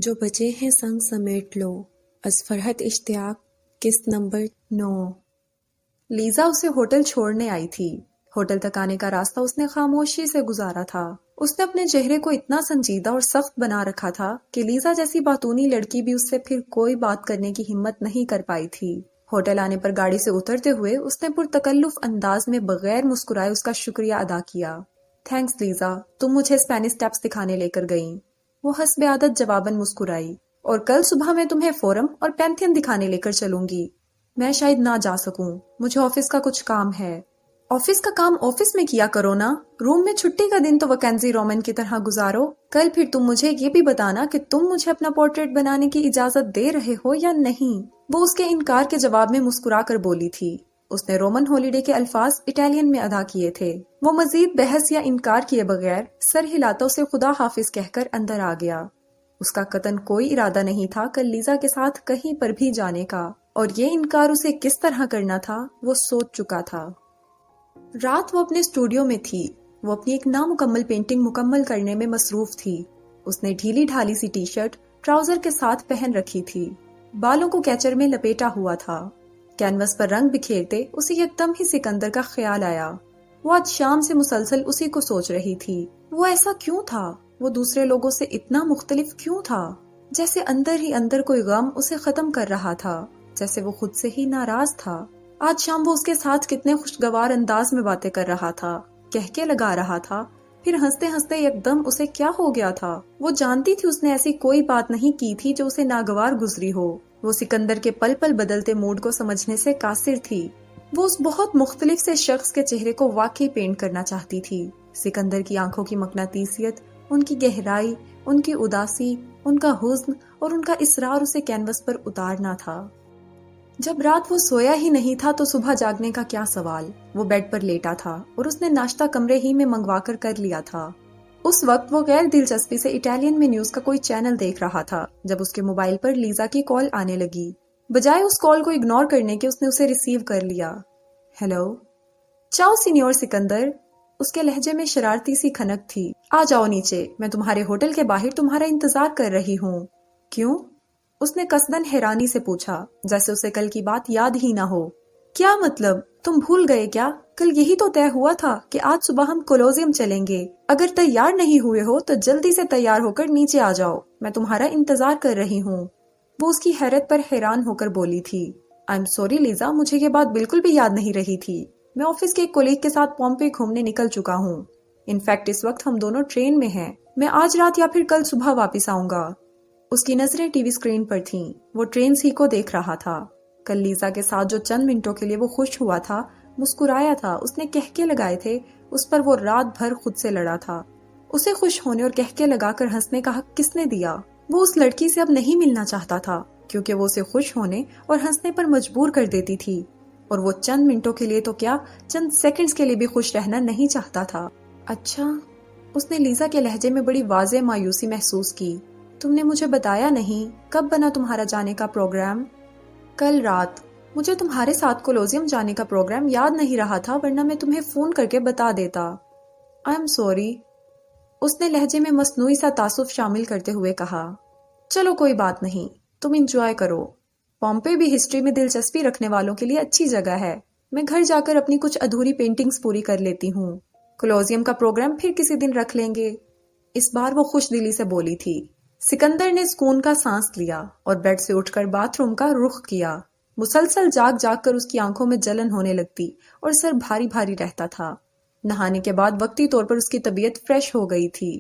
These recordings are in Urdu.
جو بچے ہیں سنگ سمیٹ لو، از فرحت اشتیاق، قسط نمبر 9۔ لیزا اسے ہوٹل چھوڑنے آئی تھی۔ ہوٹل تک آنے کا راستہ اس نے خاموشی سے گزارا تھا۔ اس نے اپنے چہرے کو اتنا سنجیدہ اور سخت بنا رکھا تھا کہ لیزا جیسی باتونی لڑکی بھی اس سے پھر کوئی بات کرنے کی ہمت نہیں کر پائی تھی۔ ہوٹل آنے پر گاڑی سے اترتے ہوئے اس نے پرتکلف انداز میں بغیر مسکرائے اس کا شکریہ ادا کیا۔ تھینکس لیزا، تم مجھے اسپینش ٹیپس دکھانے لے کر گئیں۔ وہ حسب عادت جواباً مسکرائی۔ اور کل صبح میں تمہیں فورم اور پینتھین دکھانے لے کر چلوں گی۔ میں شاید نہ جا سکوں، مجھے آفس کا کچھ کام ہے۔ آفس کا کام آفس میں کیا کرو نا، روم میں چھٹی کا دن تو ویکینسی رومن کی طرح گزارو۔ کل پھر تم مجھے یہ بھی بتانا کہ تم مجھے اپنا پورٹریٹ بنانے کی اجازت دے رہے ہو یا نہیں۔ وہ اس کے انکار کے جواب میں مسکرا کر بولی تھی۔ اس نے رومن ہالیڈے کے الفاظ اٹالین میں ادا کیے تھے۔ وہ مزید بحث یا انکار کیے بغیر سر ہلاتا اسے خدا حافظ کہہ کر اندر آ گیا۔ اس کا قطعاً کوئی ارادہ نہیں تھا کل لیزا کے ساتھ کہیں پر بھی جانے کا، اور یہ انکار اسے کس طرح کرنا تھا وہ سوچ چکا تھا۔ رات وہ اپنے اسٹوڈیو میں تھی۔ وہ اپنی ایک نامکمل پینٹنگ مکمل کرنے میں مصروف تھی۔ اس نے ڈھیلی ڈھالی سی ٹی شرٹ ٹراؤزر کے ساتھ پہن رکھی تھی، بالوں کو کیچر میں لپیٹا ہوا تھا۔ کینوس پر رنگ بکھیرتے اسے یکدم ہی سکندر کا خیال آیا۔ وہ آج شام سے مسلسل اسی کو سوچ رہی تھی۔ وہ ایسا کیوں تھا؟ وہ دوسرے لوگوں سے اتنا مختلف کیوں تھا؟ جیسے اندر ہی اندر کوئی غم اسے ختم کر رہا تھا، جیسے وہ خود سے ہی ناراض تھا۔ آج شام وہ اس کے ساتھ کتنے خوشگوار انداز میں باتیں کر رہا تھا، کہکے لگا رہا تھا، پھر ہنستے ہنستے یکدم اسے کیا ہو گیا تھا؟ وہ جانتی تھی اس نے ایسی کوئی بات نہیں کی تھی جو اسے ناگوار گزری ہو۔ وہ سکندر کے پل پل بدلتے موڈ کو سمجھنے سے قاصر تھی۔ وہ اس بہت مختلف سے شخص کے چہرے کو واقعی پینٹ کرنا چاہتی تھی۔ سکندر کی آنکھوں کی مقناطیسیت، ان کی گہرائی، ان کی اداسی، ان کا حزن اور ان کا اصرار اسے کینوس پر اتارنا تھا۔ جب رات وہ سویا ہی نہیں تھا تو صبح جاگنے کا کیا سوال؟ وہ بیڈ پر لیٹا تھا اور اس نے ناشتہ کمرے ہی میں منگوا کر لیا تھا۔ اس وقت وہ غیر دلچسپی سے اٹالین میں نیوز کا کوئی چینل دیکھ رہا تھا جب اس کے موبائل پر لیزا کی کال آنے لگی۔ بجائے اس کال کو اگنور کرنے کے اس نے اسے ریسیو کر لیا۔ Hello, ciao senor Sikandar. اس کے لہجے میں شرارتی سی کھنک تھی۔ آ جاؤ نیچے، میں تمہارے ہوٹل کے باہر تمہارا انتظار کر رہی ہوں۔ کیوں؟ اس نے قصداً حیرانی سے پوچھا، جیسے اسے کل کی بات یاد ہی نہ ہو۔ کیا مطلب؟ تم بھول گئے کیا؟ کل یہی تو طے ہوا تھا کہ آج صبح ہم کولوزیم چلیں گے۔ اگر تیار نہیں ہوئے ہو تو جلدی سے تیار ہو کر نیچے آ جاؤ، میں تمہارا انتظار کر رہی ہوں۔ وہ اس کی حیرت پر حیران ہو کر بولی تھی۔ آئی ایم سوری لیزا، مجھے یہ بات بالکل بھی یاد نہیں رہی تھی۔ میں آفس کے ایک کولیگ کے ساتھ پومپے گھومنے نکل چکا ہوں۔ انفیکٹ اس وقت ہم دونوں ٹرین میں ہیں۔ میں آج رات یا پھر کل صبح واپس آؤں گا۔ اس کی نظریں ٹی وی اسکرین پر تھیں۔ وہ ٹرینز ہی کو دیکھ رہا تھا۔ کل لیزا کے ساتھ جو چند منٹوں کے لیے وہ خوش ہوا تھا، مسکرایا تھا، اس نے کہکے لگائے تھے، اس پر وہ رات بھر خود سے لڑا تھا۔ اسے خوش ہونے اور کہکے لگا کر ہنسنے کا حق کس نے دیا؟ وہ اس لڑکی سے اب نہیں ملنا چاہتا تھا کیونکہ وہ اسے خوش ہونے اور ہنسنے پر مجبور کر دیتی تھی، اور وہ چند منٹوں کے لیے تو کیا، چند سیکنڈز کے لیے بھی خوش رہنا نہیں چاہتا تھا۔ اچھا، اس نے لیزا کے لہجے میں بڑی واضح مایوسی محسوس کی۔ تم نے مجھے بتایا نہیں، کب بنا تمہارا جانے کا پروگرام؟ کل رات۔ مجھے تمہارے ساتھ کولوزیم جانے کا پروگرام یاد نہیں رہا تھا، ورنہ میں تمہیں فون کر کے بتا دیتا۔ آئی ایم سوری، اس نے لہجے میں مصنوعی سا تعصب شامل کرتے ہوئے کہا۔ چلو کوئی بات نہیں، تم انجوائے کرو۔ پومپے بھی ہسٹری میں دلچسپی رکھنے والوں کے لیے اچھی جگہ ہے۔ میں گھر جا کر اپنی کچھ ادھوری پینٹنگز پوری کر لیتی ہوں۔ کولوزیم کا پروگرام پھر کسی دن رکھ لیں گے۔ اس بار وہ خوش دلی سے بولی تھی۔ سکندر نے سکون کا سانس لیا اور بیڈ سے اٹھ کر باتھ روم کا رخ کیا۔ مسلسل جاگ جاگ کر اس کی آنکھوں میں جلن ہونے لگتی اور سر بھاری بھاری رہتا تھا۔ نہانے کے بعد وقتی طور پر اس کی طبیعت فریش ہو گئی تھی۔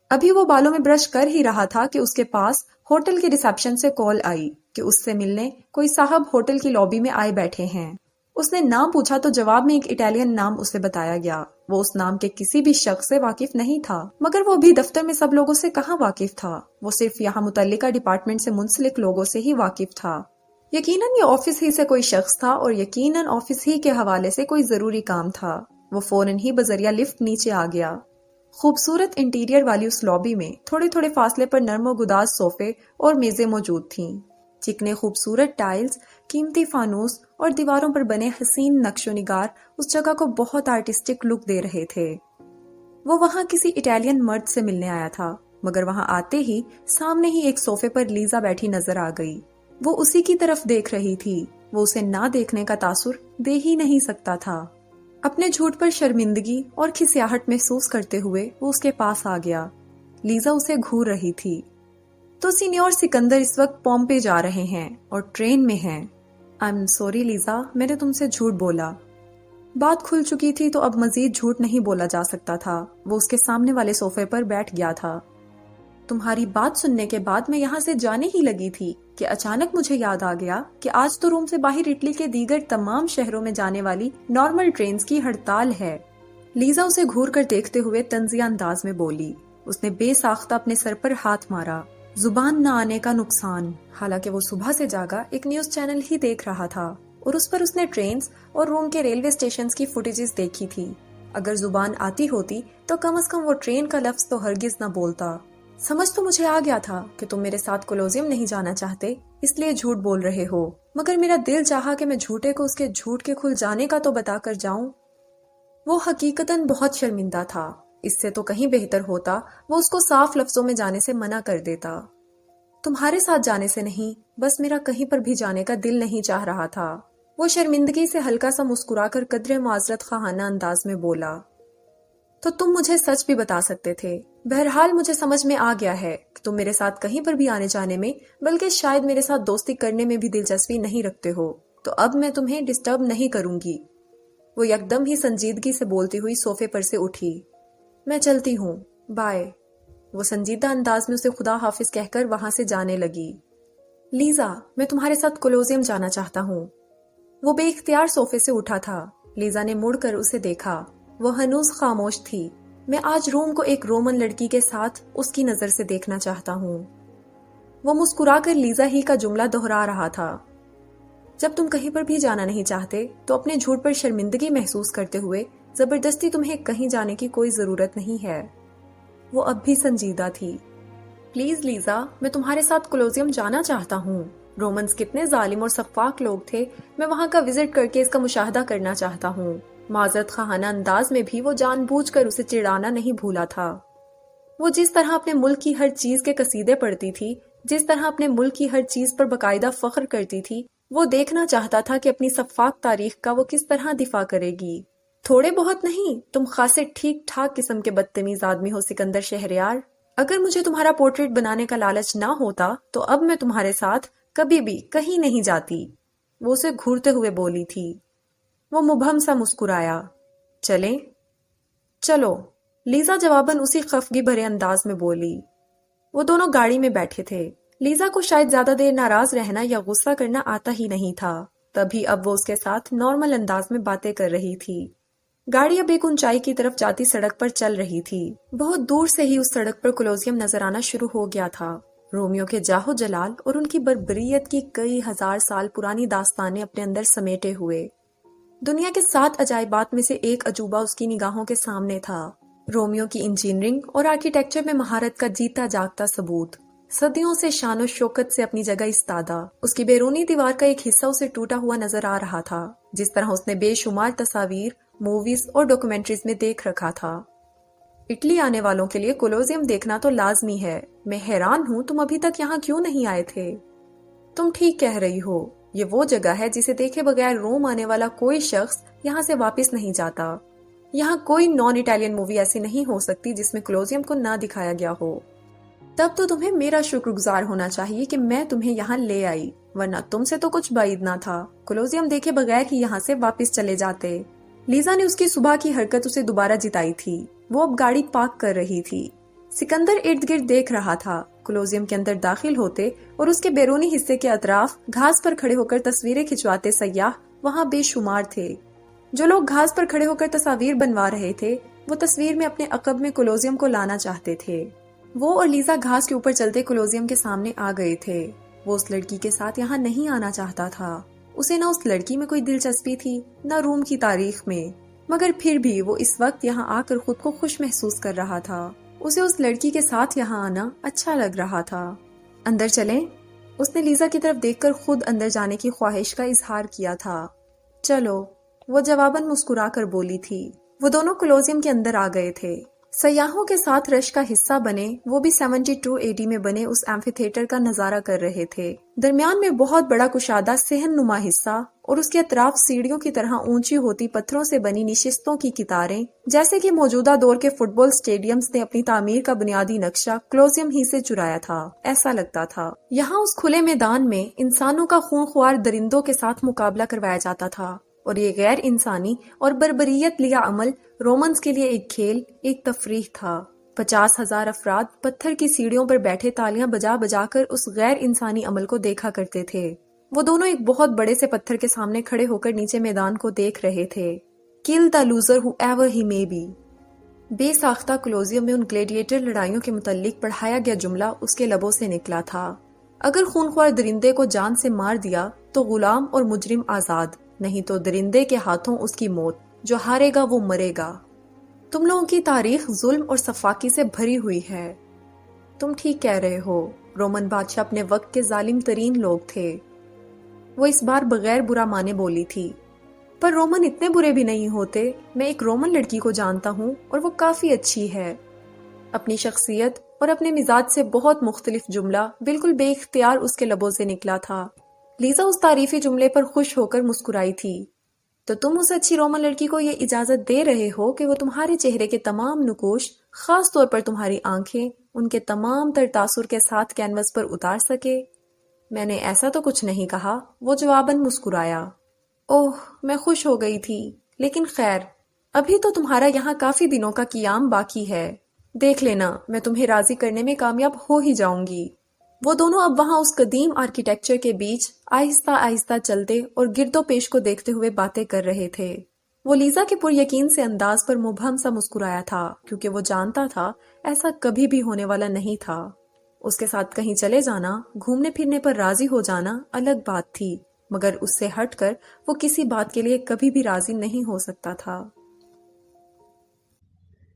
ابھی وہ بالوں میں برش کر ہی رہا تھا کہ اس کے پاس ہوٹل کے ریسیپشن سے کال آئی کہ اس سے ملنے کوئی صاحب ہوٹل کی لابی میں آئے بیٹھے ہیں۔ اس نے نام پوچھا تو جواب میں ایک اٹالین نام اسے بتایا گیا۔ وہ اس نام کے کسی بھی شخص سے واقف نہیں تھا، مگر وہ بھی دفتر میں سب لوگوں سے کہاں واقف تھا؟ وہ صرف یہاں متعلقہ ڈپارٹمنٹ سے منسلک لوگوں سے ہی واقف تھا۔ یقیناً یہ آفس ہی سے کوئی شخص تھا اور یقیناً آفس ہی کے حوالے سے کوئی ضروری کام تھا۔ وہ فوراً ہی بذریعہ لفٹ نیچے آ گیا۔ خوبصورت انٹیریئر والی اس لابی میں تھوڑے تھوڑے فاصلے پر نرم و گداز صوفے اور میزیں موجود تھیں۔ چکنے خوبصورت ٹائلز، قیمتی فانوس اور دیواروں پر بنے حسین نقش و نگار اس جگہ کو بہت آرٹسٹک لک دے رہے تھے۔ وہ وہاں کسی اٹالین مرد سے ملنے آیا تھا۔ مگر وہاں آتے ہی سامنے ہی ایک صوفے پر لیزا بیٹھی نظر آ گئی۔ وہ اسی کی طرف دیکھ رہی تھی۔ وہ اسے نہ دیکھنے کا تاثر دے ہی نہیں سکتا تھا۔ اپنے جھوٹ پر شرمندگی اور کھسیاہٹ محسوس کرتے ہوئے وہ اس کے پاس آ گیا۔ لیزا اسے گھور رہی تھی۔ تو سینیور سکندر اس وقت پومپے جا رہے ہیں اور ٹرین میں ہیں۔ آئی ایم سوری لیزا، میں نے تم سے جھوٹ بولا۔ بات کھل چکی تھی تو اب مزید جھوٹ نہیں بولا جا سکتا تھا۔ وہ اس کے سامنے والے صوفے پر بیٹھ گیا تھا۔ تمہاری بات سننے کے بعد میں یہاں سے جانے ہی لگی تھی کہ اچانک مجھے یاد آ گیا کہ آج تو روم سے باہر اٹلی کے دیگر تمام شہروں میں جانے والی نارمل ٹرینز کی ہڑتال ہے۔ لیزا اسے گھور کر دیکھتے ہوئے طنزیہ انداز میں بولی۔ اس نے بے ساختہ اپنے سر پر ہاتھ مارا۔ زبان نہ آنے کا نقصان۔ حالانکہ وہ صبح سے جاگا ایک نیوز چینل ہی دیکھ رہا تھا اور اس پر اس نے ٹرینز اور روم کے ریلوے اسٹیشنز کی فوٹیجز دیکھی تھی۔ اگر زبان آتی ہوتی تو کم از کم وہ ٹرین کا لفظ تو ہرگز نہ بولتا۔ سمجھ تو مجھے آ گیا تھا کہ تم میرے ساتھ کولوزیم نہیں جانا چاہتے، اس لیے جھوٹ بول رہے ہو، مگر میرا دل چاہا کہ میں جھوٹے کو اس کے جھوٹ کے کھل جانے کا تو بتا کر جاؤں۔ وہ حقیقتاً بہت شرمندہ تھا۔ اس سے تو کہیں بہتر ہوتا وہ اس کو صاف لفظوں میں جانے سے منع کر دیتا۔ تمہارے ساتھ جانے سے نہیں، بس میرا کہیں پر بھی جانے کا دل نہیں چاہ رہا تھا۔ وہ شرمندگی سے ہلکا سا مسکرا کر قدرے معذرت خواہانہ انداز میں بولا۔ تو تم مجھے سچ بھی بتا سکتے تھے۔ بہرحال مجھے سمجھ میں آ گیا ہے کہ تم میرے ساتھ کہیں پر بھی آنے جانے میں، بلکہ شاید میرے ساتھ دوستی کرنے میں بھی دلچسپی نہیں رکھتے ہو، تو اب میں تمہیں ڈسٹرب نہیں کروں گی۔ وہ یکدم ہی سنجیدگی سے بولتی ہوئی صوفے پر سے اٹھی۔ میں چلتی ہوں، بائے۔ وہ سنجیدہ انداز میں اسے خدا حافظ کہہ کر وہاں سے جانے لگی۔ لیزا، میں تمہارے ساتھ کولوزیم جانا چاہتا ہوں۔ وہ بے اختیار صوفے سے اٹھا تھا۔ لیزا نے مڑ کر اسے دیکھا۔ وہ ہنوز خاموش تھی۔ میں آج روم کو ایک رومن لڑکی کے ساتھ اس کی نظر سے دیکھنا چاہتا ہوں۔ وہ مسکرا کر لیزا ہی کا جملہ دہرا رہا تھا۔ جب تم کہیں پر بھی جانا نہیں چاہتے تو اپنے جھوٹ پر شرمندگی محسوس کرتے ہوئے زبردستی تمہیں کہیں جانے کی کوئی ضرورت نہیں ہے۔ وہ اب بھی سنجیدہ تھی۔ پلیز لیزا، میں تمہارے ساتھ کولوزیم جانا چاہتا ہوں۔ رومنز کتنے ظالم اور سفاک لوگ تھے، میں وہاں کا وزٹ کر کے اس کا مشاہدہ کرنا چاہتا ہوں۔ معذرت خواہانہ انداز میں بھی وہ جان بوجھ کر اسے چڑھانا نہیں بھولا تھا۔ وہ جس طرح اپنے ملک کی ہر چیز کے قصیدے پڑھتی تھی، جس طرح اپنے ملک کی ہر چیز پر باقاعدہ فخر کرتی تھی، وہ دیکھنا چاہتا تھا کہ اپنی سفاک تاریخ کا وہ کس طرح دفاع کرے گی۔ تھوڑے بہت نہیں، تم خاصے ٹھیک ٹھاک قسم کے بدتمیز آدمی ہو سکندر شہریار۔ اگر مجھے تمہارا پورٹریٹ بنانے کا لالچ نہ ہوتا تو اب میں تمہارے ساتھ کبھی بھی کہیں نہیں جاتی۔ وہ اسے گھورتے ہوئے بولی تھی۔ وہ مبہم سا مسکرایا۔ چلیں؟ چلو، لیزا جواباً اسی خفگی بھرے انداز میں بولی۔ وہ دونوں گاڑی میں بیٹھے تھے۔ لیزا کو شاید زیادہ دیر ناراض رہنا یا غصہ کرنا آتا ہی نہیں تھا، تبھی اب وہ اس کے ساتھ نارمل انداز میں باتیں کر رہی تھی۔ گاڑی اب ایک اونچائی کی طرف جاتی سڑک پر چل رہی تھی۔ بہت دور سے ہی اس سڑک پر کولوزیم نظر آنا شروع ہو گیا تھا۔ رومیو کے جاہو جلال اور ان کی بربریت کی کئی ہزار سال پرانی داستانیں اپنے اندر سمیٹے ہوئے۔ دنیا کے 7 عجائبات میں سے ایک عجوبہ اس کی نگاہوں کے سامنے تھا۔ رومیو کی انجینئرنگ اور آرکیٹیکچر میں مہارت کا جیتا جاگتا ثبوت، صدیوں سے شان و شوکت سے اپنی جگہ استادہ۔ اس کی بیرونی دیوار کا ایک حصہ اسے ٹوٹا ہوا نظر آ رہا تھا، جس طرح اس نے بے شمار تصاویر، موویز اور ڈاکومنٹریز میں دیکھ رکھا تھا۔ اٹلی آنے والوں کے لیے کولوزیم دیکھنا تو لازمی ہے۔ میں حیران ہوں تم ابھی تک یہاں کیوں نہیں آئے تھے۔ تم ٹھیک کہہ رہی ہو، یہ وہ جگہ ہے جسے دیکھے بغیر روم آنے والا کوئی شخص یہاں سے واپس نہیں جاتا۔ یہاں کوئی نان اٹالین مووی ایسی نہیں ہو سکتی جس میں کولوزیم کو نہ دکھایا گیا ہو۔ تب تو تمہیں میرا شکر گزار ہونا چاہیے کہ میں تمہیں یہاں لے آئی، ورنہ تم سے تو کچھ بعید نہ تھا، کولوزیم دیکھے بغیر ہی یہاں سے واپس چلے جاتے۔ لیزا نے اس کی صبح کی حرکت اسے دوبارہ جتائی تھی۔ وہ اب گاڑی پارک کر رہی تھی۔ سکندر ارد گرد دیکھ رہا تھا۔ کولوزیم کے اندر داخل ہوتے اور اس کے بیرونی حصے کے اطراف گھاس پر کھڑے ہو کر تصویریں کھنچواتے سیاح وہاں بے شمار تھے۔ جو لوگ گھاس پر کھڑے ہو کر تصاویر بنوا رہے تھے، وہ تصویر میں اپنے عقب میں کولوزیم کو لانا چاہتے تھے۔ وہ اور لیزا گھاس کے اوپر چلتے کولوزیم کے سامنے آ گئے تھے۔ وہ اس لڑکی کے ساتھ یہاں نہیں آنا چاہتا تھا۔ اسے نہ اس لڑکی میں کوئی دلچسپی تھی، نہ روم کی تاریخ میں، مگر پھر بھی وہ اس وقت یہاں آ کر خود کو خوش محسوس کر رہا تھا۔ اسے اس لڑکی کے ساتھ یہاں آنا اچھا لگ رہا تھا۔ اندر چلیں؟ اس نے لیزا کی طرف دیکھ کر خود اندر جانے کی خواہش کا اظہار کیا تھا۔ چلو، وہ جواباً مسکرا کر بولی تھی۔ وہ دونوں کولوزیم کے اندر آ گئے تھے۔ سیاحوں کے ساتھ رش کا حصہ بنے وہ بھی 72 AD میں بنے اس ایمفی تھیٹر کا نظارہ کر رہے تھے۔ درمیان میں بہت بڑا کشادہ صحن نما حصہ اور اس کے اطراف سیڑھیوں کی طرح اونچی ہوتی پتھروں سے بنی نشستوں کی قطاریں، جیسے کہ موجودہ دور کے فٹ بال سٹیڈیمز نے اپنی تعمیر کا بنیادی نقشہ کولوسیم ہی سے چرایا تھا، ایسا لگتا تھا۔ یہاں اس کھلے میدان میں انسانوں کا خونخوار درندوں کے ساتھ مقابلہ کروایا جاتا تھا، اور یہ غیر انسانی اور بربریت لیا عمل رومنز کے لیے ایک کھیل، ایک تفریح تھا۔ 50,000 افراد پتھر کی سیڑھیوں پر بیٹھے تالیاں بجا بجا کر اس غیر انسانی عمل کو دیکھا کرتے تھے۔ وہ دونوں ایک بہت بڑے سے پتھر کے سامنے کھڑے ہو کر نیچے میدان کو دیکھ رہے تھے۔ Kill the loser whoever he may be۔ بے ساختہ کولوسیوم میں ان گلیڈیٹر لڑائیوں کے متعلق پڑھایا گیا جملہ اس کے لبوں سے نکلا تھا۔ اگر خونخوار درندے کو جان سے مار دیا تو غلام اور مجرم آزاد، نہیں تو درندے کے ہاتھوں اس کی موت، جو ہارے گا وہ مرے گا۔ تم لوگوں کی تاریخ ظلم اور سفاکی سے بھری ہوئی ہے۔ تم ٹھیک کہہ رہے ہو، رومن بادشاہ اپنے وقت کے ظالم ترین لوگ تھے۔ وہ اس بار بغیر برا مانے بولی تھی، پر رومن اتنے برے بھی نہیں ہوتے۔ میں ایک رومن لڑکی کو جانتا ہوں اور وہ کافی اچھی ہے۔ اپنی شخصیت اور اپنے مزاج سے بہت مختلف جملہ بالکل بے اختیار اس کے لبوں سے نکلا تھا۔ لیزا اس تعریفی جملے پر خوش ہو کر مسکرائی تھی۔ تو تم اس اچھی رومن لڑکی کو یہ اجازت دے رہے ہو کہ وہ تمہارے چہرے کے تمام نقوش، خاص طور پر تمہاری آنکھیں، ان کے تمام تر تاثر کے ساتھ کینوس پر اتار سکے؟ میں نے ایسا تو کچھ نہیں کہا، وہ جواباً مسکرایا۔ اوہ، میں خوش ہو گئی تھی، لیکن خیر، ابھی تو تمہارا یہاں کافی دنوں کا قیام باقی ہے۔ دیکھ لینا، میں تمہیں راضی کرنے میں کامیاب ہو ہی جاؤں گی۔ وہ دونوں اب وہاں اس قدیم آرکیٹیکچر کے بیچ آہستہ آہستہ چلتے اور گرد و پیش کو دیکھتے ہوئے باتیں کر رہے تھے۔ وہ لیزا کے پر یقین سے انداز پر مبہم سا مسکرایا تھا، کیونکہ وہ جانتا تھا ایسا کبھی بھی ہونے والا نہیں تھا۔ اس کے ساتھ کہیں چلے جانا، گھومنے پھرنے پر راضی ہو جانا الگ بات تھی، مگر اس سے ہٹ کر وہ کسی بات کے لیے کبھی بھی راضی نہیں ہو سکتا تھا۔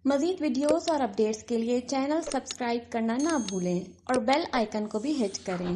مزید ویڈیوز اور اپڈیٹس کے لیے چینل سبسکرائب کرنا نہ بھولیں اور بیل آئیکن کو بھی ہٹ کریں۔